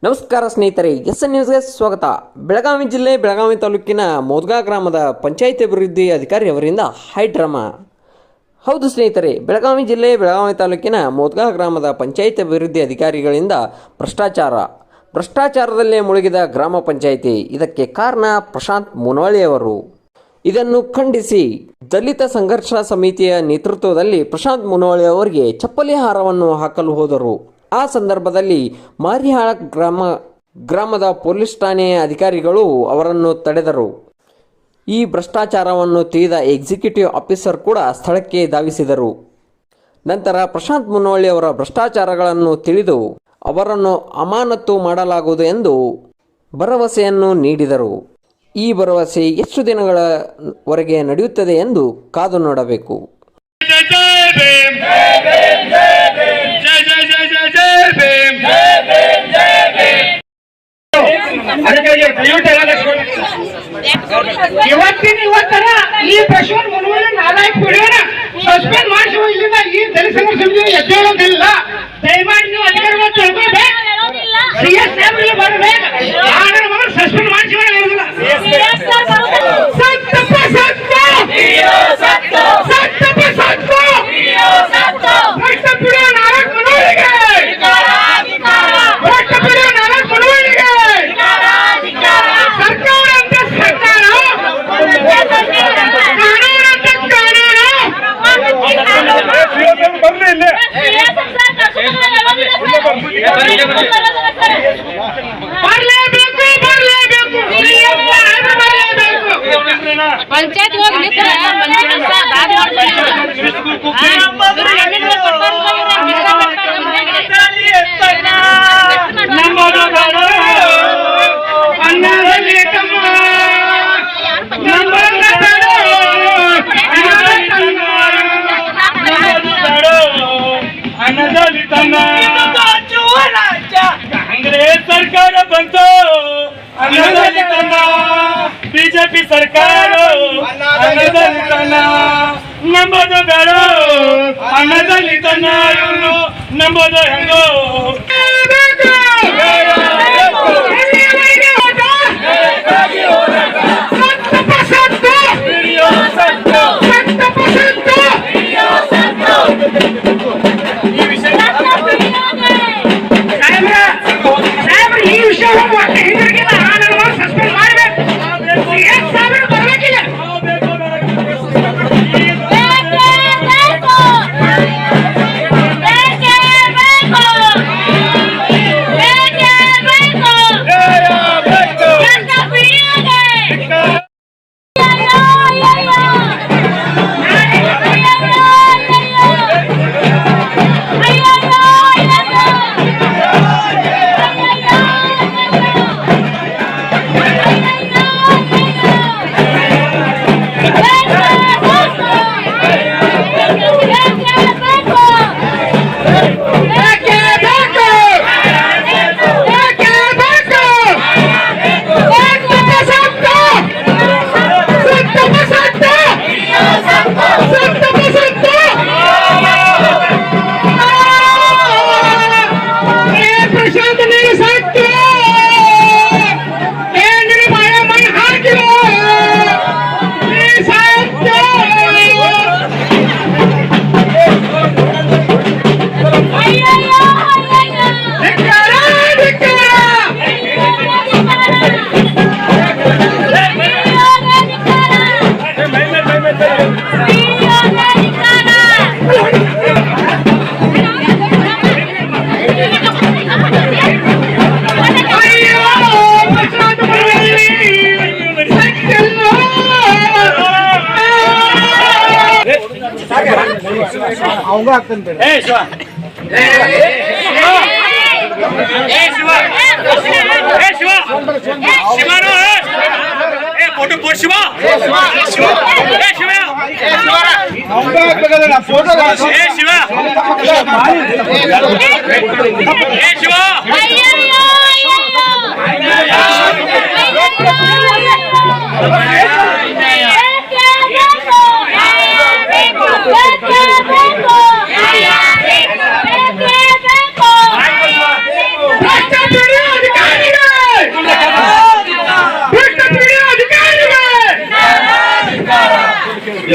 ನಮಸ್ಕಾರ ಸ್ನೇಹಿತರೆ, ಎಸ್ಎನ್ ನ್ಯೂಸ್ಗೆ ಸ್ವಾಗತ. ಬೆಳಗಾವಿ ಜಿಲ್ಲೆ ಬೆಳಗಾವಿ ತಾಲೂಕಿನ ಮೋದ್ಗಾ ಗ್ರಾಮದ ಪಂಚಾಯಿತಿ ಅಭಿವೃದ್ಧಿ ಅಧಿಕಾರಿ ಅವರಿಂದ ಹೈ ಡ್ರಾಮಾ. ಹೌದು ಸ್ನೇಹಿತರೆ, ಬೆಳಗಾವಿ ಜಿಲ್ಲೆ ಬೆಳಗಾವಿ ತಾಲೂಕಿನ ಮೋದ್ಗಾ ಗ್ರಾಮದ ಪಂಚಾಯಿತಿ ಅಭಿವೃದ್ಧಿ ಅಧಿಕಾರಿಗಳಿಂದ ಭ್ರಷ್ಟಾಚಾರದಲ್ಲೇ ಮುಳುಗಿದ ಗ್ರಾಮ ಪಂಚಾಯಿತಿ. ಇದಕ್ಕೆ ಕಾರಣ ಪ್ರಶಾಂತ್ ಮುನವಳ್ಳಿ ಅವರು. ಇದನ್ನು ಖಂಡಿಸಿ ದಲಿತ ಸಂಘರ್ಷ ಸಮಿತಿಯ ನೇತೃತ್ವದಲ್ಲಿ ಪ್ರಶಾಂತ್ ಮುನವಳ್ಳಿ ಅವರಿಗೆ ಚಪ್ಪಲಿ ಹಾರವನ್ನು ಹಾಕಲು ಹೋದರು. ಆ ಸಂದರ್ಭದಲ್ಲಿ ಮಾರಿಹಾಳ ಗ್ರಾಮದ ಪೊಲೀಸ್ ಠಾಣೆಯ ಅಧಿಕಾರಿಗಳು ಅವರನ್ನು ತಡೆದರು. ಈ ಭ್ರಷ್ಟಾಚಾರವನ್ನು ತಿಳಿದ ಎಕ್ಸಿಕ್ಯೂಟಿವ್ ಆಫೀಸರ್ ಕೂಡ ಸ್ಥಳಕ್ಕೆ ಧಾವಿಸಿದರು. ನಂತರ ಪ್ರಶಾಂತ್ ಮುನವಳ್ಳಿ ಅವರ ಭ್ರಷ್ಟಾಚಾರಗಳನ್ನು ತಿಳಿದು ಅವರನ್ನು ಅಮಾನತು ಮಾಡಲಾಗುವುದು ಎಂದು ಭರವಸೆಯನ್ನು ನೀಡಿದರು. ಈ ಭರವಸೆ ಎಷ್ಟು ದಿನಗಳವರೆಗೆ ನಡೆಯುತ್ತದೆ ಎಂದು ಕಾದು ನೋಡಬೇಕು. ಇವತ್ತರ ಈ ಪ್ರಶಾಂತ್ ಮುನವಳ್ಳಿ ನಾಲಾಯಕ್ ಪೀಳಿಗೆನ ಸಸ್ಪೆಂಡ್ ಮಾಡಿಸುವ ಇಲ್ಲಿಂದ ಈ ದಲಿತ ಸಂಘರ್ಷ ಸಮಿತಿ ಎದ್ದೇಳೋದಿಲ್ಲ. ದಯಮಾಡಿ ನೀವು ಅಧಿಕಾರಿಗಳು ತಿಳ್ಕೊಬೇಕು. ಸಿಎಸ್ ಸಾಹೇಬ್ರಿಗೆ ಬರಬೇಕು. ಆರ್ಡರ್ ಮಾಡಿ ಸಸ್ಪೆಂಡ್ ಮಾಡಿಸುವ ಹೇಳೋದಿಲ್ಲ. ಪಂಚಾಯತ್ ಹೋಗಿ ಕಾಂಗ್ರೆಸ್ ಸರ್ಕಾರ ಬಂತು, ಅನ್ನದಲಿತನ ಬಿಜೆಪಿ ಸರ್ಕಾರ ಅನ್ನದಲಿತನ ನಂಬೋದು ಬೇಡ, ಅನ್ನದಲಿತನ ಇವ್ರು ನಂಬೋದು ಹೆಂಗೋ. ಅವಂಗ ಆಗ್ತಾನೆ ಶಿವ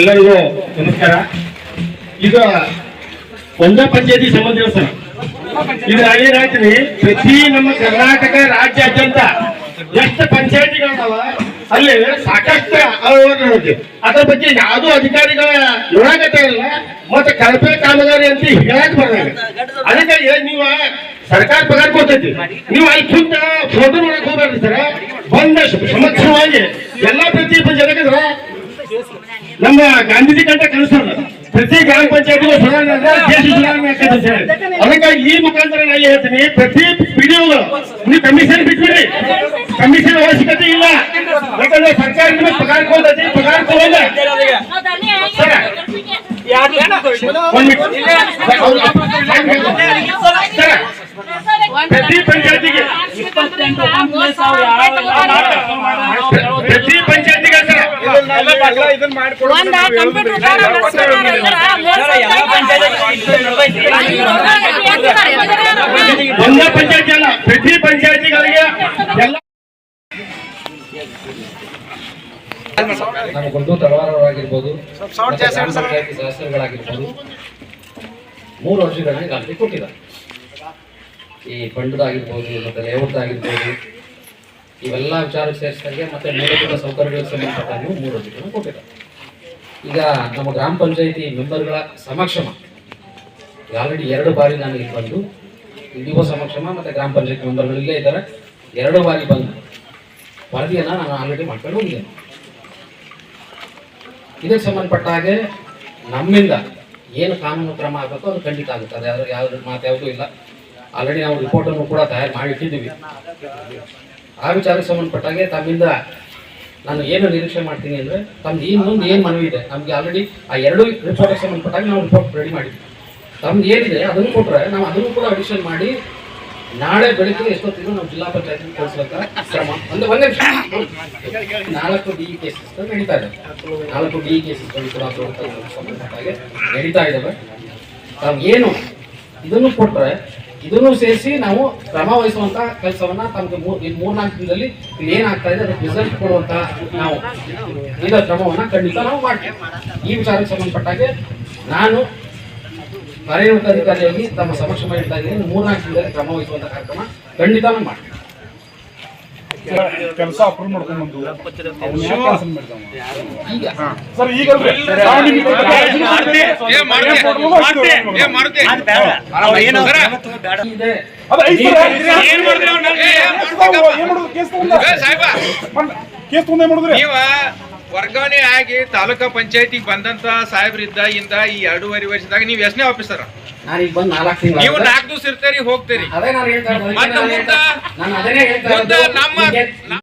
ಎಲ್ಲರಿಗೂ ನಮಸ್ಕಾರ. ಇದು ಒಂದೇ ಪಂಚಾಯತಿ ಸಂಬಂಧ ಸರ್. ಇದು ಏನಾಯ್ತು ಪ್ರತಿ ನಮ್ಮ ಕರ್ನಾಟಕ ರಾಜ್ಯಾದ್ಯಂತ ಎಷ್ಟು ಪಂಚಾಯತಿಗಳದಾವ ಅಲ್ಲಿ ಸಾಕಷ್ಟು ನೋಡಿ ಅದ್ರ ಬಗ್ಗೆ ಯಾವುದೋ ಅಧಿಕಾರಿಗಳ ನೋಡಕತ್ತ ಇಲ್ಲ ಮತ್ತೆ ಕಳಪೆ ಕಾಮಗಾರಿ ಅಂತ ಹೇಳಕ್ ಬರಲ್ಲ. ಅದಕ್ಕೆ ನೀವು ಸರ್ಕಾರ ಪಗಾರ ಕೊಡ್ತೈತಿ, ನೀವು ಅಲ್ಲಿ ಕುಂತ ಫೋಟೋ ನೋಡಕ್ ಹೋಗ್ಬಾರ್ದು ಸರ್. ಬಂದ ಸಮಕ್ಷವಾಗಿ ಎಲ್ಲಾ ಪ್ರತಿ ಪಂಚಾಯತ್ ನಮ್ಮ ಗಾಂಧೀಜಿ ಕಂಡ ಕನಸಲ್ಲ ಪ್ರತಿ ಗ್ರಾಮ ಪಂಚಾಯತ್ ದೇಶ ಸುಧಾರಣೆ ಆಗ್ತದೆ ಸರ್. ಅದಕ್ಕಾಗಿ ಈ ಮುಖಾಂತರ ನಾನು ಹೇಳ್ತೀನಿ, ಪ್ರತಿ ಪಿಡಿಒಗಳು ನೀವು ಕಮಿಷನ್ ಬಿಟ್ಬಿಡಿ, ಕಮಿಷನ್ ಅವಶ್ಯಕತೆ ಇಲ್ಲ. ಯಾಕಂದ್ರೆ ಸರ್ಕಾರ ನಿಮಗೆ ಪಗಾರ ಕೊಡ್ತೈತಿ, ಪಗಾರ ತಗೊಂಡ ಪ್ರತಿ ಪಂಚಾಯತಿಗೆ ಪ್ರತಿ ಪಂಚಾಯತಿಗೆ ಸರ್ ಒಂದೇ ಪಂಚಾಯತಿ ಅಲ್ಲ, ಪ್ರತಿ ಪಂಚಾಯತಿಗಳಿಗೆ ಎಲ್ಲ ನಮಗೊಂದು ತಳವಾರರಾಗಿರ್ಬೋದು, ಪಂಚಾಯತಿ ಸದಸ್ಯರುಗಳಾಗಿರ್ಬೋದು 3 ವರ್ಷಗಳನ್ನ ಗಾಂಧಿ ಕೊಟ್ಟಿದ್ದಾರೆ. ಈ ಫಂಡ್ದಾಗಿರ್ಬೋದು ಮತ್ತೆ ಲೇಔಟ್ದಾಗಿರ್ಬೋದು ಇವೆಲ್ಲ ವಿಚಾರಕ್ಕೆ ಸೇರಿಸಿದಂಗೆ ಮತ್ತೆ ಮೂಲಭೂತ ಸೌಕರ್ಯಗಳಿಗೆ ಸಂಬಂಧಪಟ್ಟಾಗಿ 3 ವರ್ಷಗಳನ್ನು ಕೊಟ್ಟಿದ್ದಾರೆ. ಈಗ ನಮ್ಮ ಗ್ರಾಮ ಪಂಚಾಯತಿ ಮೆಂಬರ್ಗಳ ಸಮಕ್ಷಮ ಆಲ್ರೆಡಿ 2 ಬಾರಿ ನಾನು ಇಲ್ಲಿ ಬಂದು ಡಿಒ ಸಮಕ್ಷಮ ಮತ್ತೆ ಗ್ರಾಮ ಪಂಚಾಯತಿ ಮೆಂಬರ್ಗಳು ಇಲ್ಲೇ ಇದ್ದಾರೆ. 2 ಬಾರಿ ಬಂದು ವರದಿಯನ್ನು ನಾನು ಆಲ್ರೆಡಿ ಮಾಡ್ಕೊಂಡು ಹೋಗಿದ್ದೇನೆ. ಇದಕ್ಕೆ ಸಂಬಂಧಪಟ್ಟ ಹಾಗೆ ನಮ್ಮಿಂದ ಏನು ಕಾನೂನು ಕ್ರಮ ಆಗಬೇಕು ಅದು ಖಂಡಿತ ಆಗುತ್ತೆ. ಅದು ಯಾವ್ದು ಮಾತ್ಯಾವುದೂ ಇಲ್ಲ. ಆಲ್ರೆಡಿ ನಾವು ರಿಪೋರ್ಟನ್ನು ಕೂಡ ತಯಾರು ಮಾಡಿಟ್ಟಿದ್ದೀವಿ. ಆ ವಿಚಾರಕ್ಕೆ ಸಂಬಂಧಪಟ್ಟಾಗೆ ತಮ್ಮಿಂದ ನಾನು ಏನು ನಿರೀಕ್ಷೆ ಮಾಡ್ತೀನಿ ಅಂದರೆ, ತಮ್ದು ಇನ್ನೊಂದು ಏನು ಮನವಿ ಇದೆ ನಮಗೆ ಆಲ್ರೆಡಿ ಆ 2 ರಿಪೋರ್ಟ್ಗೆ ಸಂಬಂಧಪಟ್ಟಾಗ ನಾವು ರಿಪೋರ್ಟ್ ರೆಡಿ ಮಾಡಿದ್ವಿ. ತಮ್ದು ಏನಿದೆ ಅದನ್ನು ಕೊಟ್ಟರೆ ನಾವು ಅದನ್ನು ಕೂಡ ಅಡಿಷನ್ ಮಾಡಿ ನಾಳೆ ಬೆಳಗ್ಗೆ ಎಷ್ಟೊತ್ತಿಗೂ ನಾವು ಜಿಲ್ಲಾ ಪಂಚಾಯತ್ ಕಳಿಸ್ಬೇಕ ಕ್ರಮ. ಒಂದೇ ನಿಮಿಷ 4 DE ಕೇಸಸ್ ನಡೀತಾ ಇದೆ. 4 DE ಕೇಸಸ್ಗಳು ಕೂಡ ಸಂಬಂಧಪಟ್ಟಾಗೆ ನಡೀತಾ ಇದ್ದಾವೆ. ತಾವು ಏನು ಇದನ್ನು ಕೊಟ್ಟರೆ ಇದನ್ನು ಸೇರಿಸಿ ನಾವು ಕ್ರಮ ವಹಿಸುವಂತ ಕೆಲಸವನ್ನ ತಮಗೆ 3-4 ದಿನದಲ್ಲಿ ಇಲ್ಲಿ ಏನಾಗ್ತಾ ಇದೆ ಅದಕ್ಕೆ ರಿಸಲ್ಟ್ ಕೊಡುವಂತ ನಾವು ಇದರ ಕ್ರಮವನ್ನ ಖಂಡಿತ ನಾವು ಮಾಡ್ತೀವಿ. ಈ ವಿಚಾರಕ್ಕೆ ಸಂಬಂಧಪಟ್ಟಾಗೆ ನಾನು ಕಾರ್ಯನಿರತ ಅಧಿಕಾರಿಯಾಗಿ ತಮ್ಮ ಸಮಕ್ಷಮ ಇಡ್ತಾ ಇದ್ದೀನಿ. 3-4 ದಿನದಲ್ಲಿ ಕ್ರಮ ವಹಿಸುವಂತ ಕಾರ್ಯಕ್ರಮ ಖಂಡಿತ ನಾವು ಮಾಡ್ತೀವಿ. ಕೆಲಸ ಅಪ್ರೂವ್ ಮಾಡ್ಕೊಂಡು ಈಗ ಸರ್ ಈಗ ಕೇಸ್ ತೊಂದೇ ಮಾಡಿದ್ರಿ ನೀವ ವರ್ಗಾವಣೆ ಆಗಿ ತಾಲೂಕಾ ಪಂಚಾಯತಿಗೆ ಬಂದಂತ ಸಾಹೇಬ್ರಿದ್ದ ಇಂದ ಈ 2.5 ವರ್ಷದಾಗ ನೀವ್ ಎಷ್ಟನೇ ಆಫೀಸರ್? ನಾನೀಗ ಬಂದು 4 ತಿಂಗಳು ನೀವು 4 ದಿವಸ ಇರ್ತೀರಿ ಹೋಗ್ತೀರಿ. ಅದೇ ನಾನು ಹೇಳ್ತಾ ಇರೋದು. ನಾನು ಅದನ್ನೇ ಹೇಳ್ತಾ ಮುಂದೆ ಇರೋದು. ನಮ್ಮ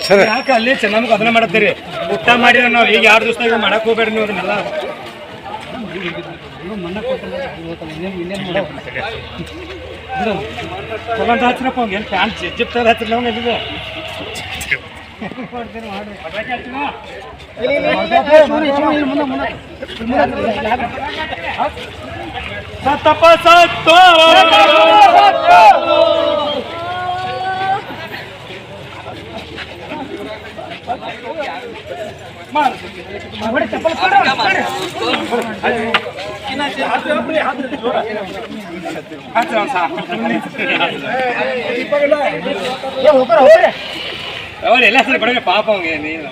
ಸರ್ ಯಾಕೆ ಅಲ್ಲಿ ಚೆನ್ನಾಗಿ ಅದನ್ನ ಮಾಡತ್ತೀರಿ? ಊಟ ಮಾಡಿದ್ರೆ ನಾವು ಈಗ 2 ದಿವಸದಾಗ ಮಾಡಕ್ ಹೋಗ್ಬೇಡ್ರಿ ನೀವು ಅದನ್ನೆಲ್ಲ. ತಗೊಂಡು ಹಚ್ಚಿರಪ್ಪ ಅವ್ಗೆ ಏನು ಪ್ಯಾಂಟ್ ಜಿಪ್ತದ ಹಚ್ಚಿಲ್ಲ ಅವ್ಗೆ ಎಲ್ಲಿದೆ ಸತ್ತಪ್ಪ ಸತ್ತು ಅವರೆಲ್ಲ ಸರಿ ಬಡಗೆ ಪಾಪ ಅವ್ಗೆ ನೀನು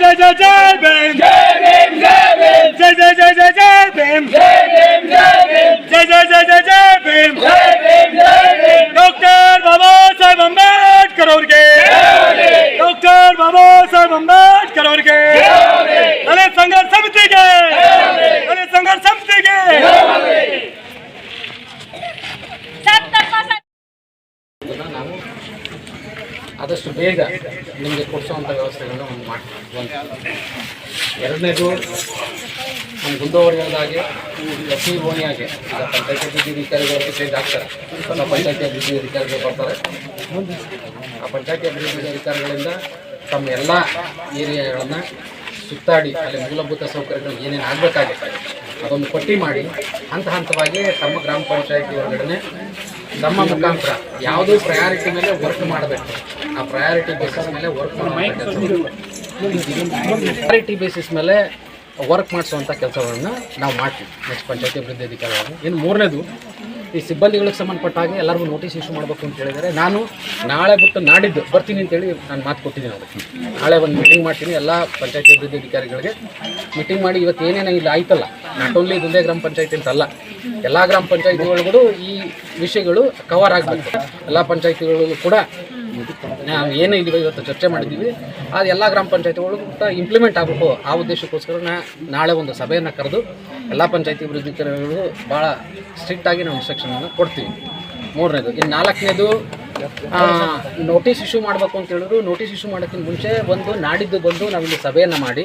जय जय जय भीम जय भीम जय भीम जय जय जय जय जय भीम जय भीम जय भीम जय जय जय जय जय भीम जय भीम जय भीम डॉक्टर बाबा साहेब अंबेडकर ಅವ್ರಿಗೆ डॉक्टर बाबा साहेब अंबेडकर ಅವ್ರಿಗೆ ಬೇಗ ನಿಮಗೆ ಕೊಡಿಸೋವಂಥ ವ್ಯವಸ್ಥೆಗಳನ್ನ ಒಂದು ಮಾಡ್ತೀವಿ. ಎರಡನೇದು ನಮ್ಮ ಗುಂದೋವರಿಯಾದಾಗೆ ಪ್ರತಿ ಓಣಿಯಾಗೆ ಈಗ ಪಂಚಾಯತಿ ಅಭಿವೃದ್ಧಿ ಅಧಿಕಾರಿಗಳು ಚೇಂಜ್ ಆಗ್ತಾರೆ, ಹೊಸ ಪಂಚಾಯತಿ ಅಭಿವೃದ್ಧಿ ಅಧಿಕಾರಿಗಳು ಬರ್ತಾರೆ. ಆ ಪಂಚಾಯತಿ ಅಭಿವೃದ್ಧಿ ಅಧಿಕಾರಿಗಳಿಂದ ತಮ್ಮ ಎಲ್ಲ ಏರಿಯಾಗಳನ್ನು ಸುತ್ತಾಡಿ ಅಲ್ಲಿ ಮೂಲಭೂತ ಸೌಕರ್ಯಗಳು ಏನೇನು ಆಗಬೇಕಾಗುತ್ತೆ ಅದೊಂದು ಪಟ್ಟಿ ಮಾಡಿ ಹಂತ ಹಂತವಾಗಿ ತಮ್ಮ ಗ್ರಾಮ ಪಂಚಾಯತಿ ಹೊರಗಡೆ ನಮ್ಮ ಮುಖಾಂತರ ಯಾವುದೂ ಪ್ರಯಾರಿಟಿ ಮೇಲೆ ವರ್ಕ್ ಮಾಡಬೇಕು, ಆ ಪ್ರಯಾರಿಟಿ ಬೇಸಿಸ್ ಮೇಲೆ ವರ್ಕ್ ಮಾಡಬೇಕು. ಪ್ರಯಾರಿಟಿ ಬೇಸಿಸ್ ಮೇಲೆ ವರ್ಕ್ ಮಾಡಿಸುವಂಥ ಕೆಲಸಗಳನ್ನು ನಾವು ಮಾಡ್ತೀವಿ ನೆಕ್ಸ್ಟ್ ಪಂಚಾಯತಿ ಅಭಿವೃದ್ಧಿ ಅಧಿಕಾರಿಗಳನ್ನು. ಇನ್ನು ಮೂರನೇದು, ಈ ಸಿಬ್ಬಂದಿಗಳಿಗೆ ಸಂಬಂಧಪಟ್ಟ ಹಾಗೆ ಎಲ್ಲರಿಗೂ ನೋಟಿಸ್ ಇಶ್ಯೂ ಮಾಡಬೇಕು ಅಂತ ಹೇಳಿದರೆ ನಾನು ನಾಳೆ ಬಿಟ್ಟು ನಾಡಿದ್ದು ಬರ್ತೀನಿ ಅಂತೇಳಿ ನಾನು ಮಾತು ಕೊಟ್ಟಿದ್ದೀನಿ. ಅದಕ್ಕೆ ನಾಳೆ ಒಂದು ಮೀಟಿಂಗ್ ಮಾಡ್ತೀನಿ, ಎಲ್ಲ ಪಂಚಾಯತಿ ಅಭಿವೃದ್ಧಿ ಅಧಿಕಾರಿಗಳಿಗೆ ಮೀಟಿಂಗ್ ಮಾಡಿ ಇವತ್ತು ಏನೇನು ಇಲ್ಲಿ ಆಯ್ತಲ್ಲ, ನಾಟ್ ಓನ್ಲಿ ಇದೊಂದೇ ಗ್ರಾಮ ಪಂಚಾಯತಿ ಅಂತಲ್ಲ, ಎಲ್ಲ ಗ್ರಾಮ ಪಂಚಾಯತಿಗಳಿಗೂ ಈ ವಿಷಯಗಳು ಕವರ್ ಆಗಬೇಕು. ಎಲ್ಲ ಪಂಚಾಯತಿಗಳಿಗೂ ಕೂಡ ನಾವು ಏನು ಇಲ್ಲಿ ಇವತ್ತು ಚರ್ಚೆ ಮಾಡಿದ್ದೀವಿ ಅದು ಎಲ್ಲ ಗ್ರಾಮ ಪಂಚಾಯತಿಗಳು ಕೂಡ ಇಂಪ್ಲಿಮೆಂಟ್ ಆಗಬೇಕು. ಆ ಉದ್ದೇಶಕ್ಕೋಸ್ಕರ ನಾಳೆ ಒಂದು ಸಭೆಯನ್ನು ಕರೆದು ಎಲ್ಲ ಪಂಚಾಯತಿ ಅಭಿವೃದ್ಧಿ ಅಧಿಕಾರಿಗಳು ಭಾಳ ಸ್ಟ್ರಿಕ್ಟಾಗಿ ನಾವು ಇನ್ಸ್ಟ್ರಕ್ಷನನ್ನು ಕೊಡ್ತೀವಿ. ಮೂರನೇದು. ಇನ್ನು ನಾಲ್ಕನೇದು, ನೋಟಿಸ್ ಇಶ್ಯೂ ಮಾಡಬೇಕು ಅಂತ ಹೇಳಿದ್ರು, ನೋಟಿಸ್ ಇಶ್ಯೂ ಮಾಡೋಕ್ಕಿಂತ ಮುಂಚೆ ನಾಡಿದ್ದು ಬಂದು ನಾವಿಲ್ಲಿ ಸಭೆಯನ್ನು ಮಾಡಿ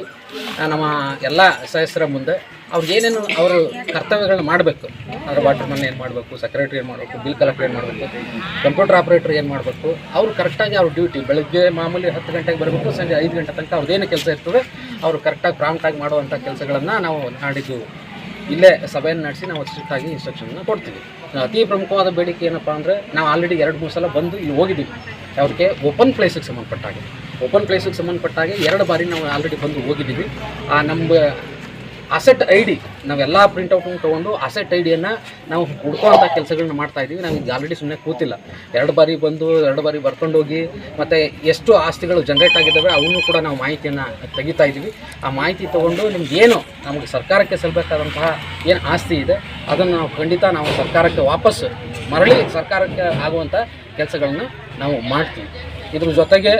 ನಮ್ಮ ಎಲ್ಲ ಸದಸ್ಯರ ಮುಂದೆ ಅವ್ರಿಗೆ ಏನೇನು ಅವರು ಕರ್ತವ್ಯಗಳನ್ನ ಮಾಡಬೇಕು, ಅದರ ವಾಟರ್ಮನ್ ಏನು ಮಾಡಬೇಕು, ಸೆಕ್ರೆಟರಿ ಏನು ಮಾಡಬೇಕು, ಬಿಲ್ ಕಲೆಕ್ಟರ್ ಏನು ಮಾಡಬೇಕು, ಕಂಪ್ಯೂಟರ್ ಆಪ್ರೇಟರ್ ಏನು ಮಾಡಬೇಕು, ಅವರು ಕರೆಕ್ಟಾಗಿ ಅವ್ರ ಡ್ಯೂಟಿ ಬೆಳಗ್ಗೆ ಮಾಮೂಲಿ 10 ಗಂಟೆಗೆ ಬರಬೇಕು, ಸಂಜೆ 5 ಗಂಟೆ ತನಕ ಅವ್ರದ್ದೇನು ಕೆಲಸ ಇರ್ತದೆ ಅವರು ಕರೆಕ್ಟಾಗಿ ಪ್ರಾಂಪ್ಟಾಗಿ ಮಾಡುವಂಥ ಕೆಲಸಗಳನ್ನು ನಾವು ನಾಡಿದ್ದು ಇಲ್ಲೇ ಸಭೆಯನ್ನು ನಡೆಸಿ ನಾವು ಸ್ಟ್ರಿಕ್ಟಾಗಿ ಇನ್ಸ್ಟ್ರಕ್ಷನ್ನ ಕೊಡ್ತೀವಿ. ಅತಿ ಪ್ರಮುಖವಾದ ಬೇಡಿಕೆ ಏನಪ್ಪ ಅಂದರೆ, ನಾವು ಆಲ್ರೆಡಿ 2-3 ಸಲ ಬಂದು ಇಲ್ಲಿ ಹೋಗಿದ್ದೀವಿ. ಯಾವುದಕ್ಕೆ? ಓಪನ್ ಪ್ಲೇಸಿಗೆ ಸಂಬಂಧಪಟ್ಟಾಗೆ 2 ಬಾರಿ ನಾವು ಆಲ್ರೆಡಿ ಬಂದು ಹೋಗಿದ್ದೀವಿ. ನಮ್ಮ ಅಸೆಟ್ ಐ ಡಿ ನಾವೆಲ್ಲ ಪ್ರಿಂಟೌಟನ್ನು ತೊಗೊಂಡು ಅಸೆಟ್ ಐ ಡಿಯನ್ನು ನಾವು ಹುಡ್ಕೋವಂಥ ಕೆಲಸಗಳನ್ನ ಮಾಡ್ತಾಯಿದ್ದೀವಿ. ನಾವು ಈಗ ಆಲ್ರೆಡಿ ಸುಮ್ಮನೆ ಕೂತಿಲ್ಲ, 2 ಬಾರಿ ಬಂದು 2 ಬಾರಿ ಬರ್ಕೊಂಡೋಗಿ ಮತ್ತು ಎಷ್ಟು ಆಸ್ತಿಗಳು ಜನ್ರೇಟ್ ಆಗಿದ್ದಾವೆ ಅವನ್ನೂ ಕೂಡ ನಾವು ಮಾಹಿತಿಯನ್ನು ತೆಗಿತಾ ಇದ್ದೀವಿ. ಆ ಮಾಹಿತಿ ತೊಗೊಂಡು ನಿಮ್ಗೇನು ನಮಗೆ ಸರ್ಕಾರಕ್ಕೆ ಸಲ್ಲಬೇಕಾದಂತಹ ಏನು ಆಸ್ತಿ ಇದೆ ಅದನ್ನು ನಾವು ಖಂಡಿತ ನಾವು ಸರ್ಕಾರಕ್ಕೆ ವಾಪಸ್ ಮರಳಿ ಸರ್ಕಾರಕ್ಕೆ ಆಗುವಂಥ ಕೆಲಸಗಳನ್ನ ನಾವು ಮಾಡ್ತೀವಿ. ಇದ್ರ ಜೊತೆಗೆ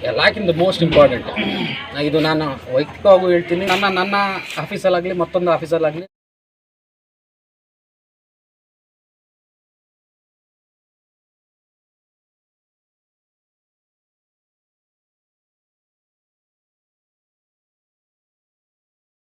ಎಲ್ಲಕ್ಕಿಂತ ಮೋಸ್ಟ್ ಇಂಪಾರ್ಟೆಂಟ್, ಇದು ನಾನು ವೈಯಕ್ತಿಕವಾಗೂ ಹೇಳ್ತೀನಿ, ನನ್ನ ಆಫೀಸಲ್ಲಾಗಲಿ ಮತ್ತೊಂದು ಆಫೀಸಲ್ಲಾಗಲಿ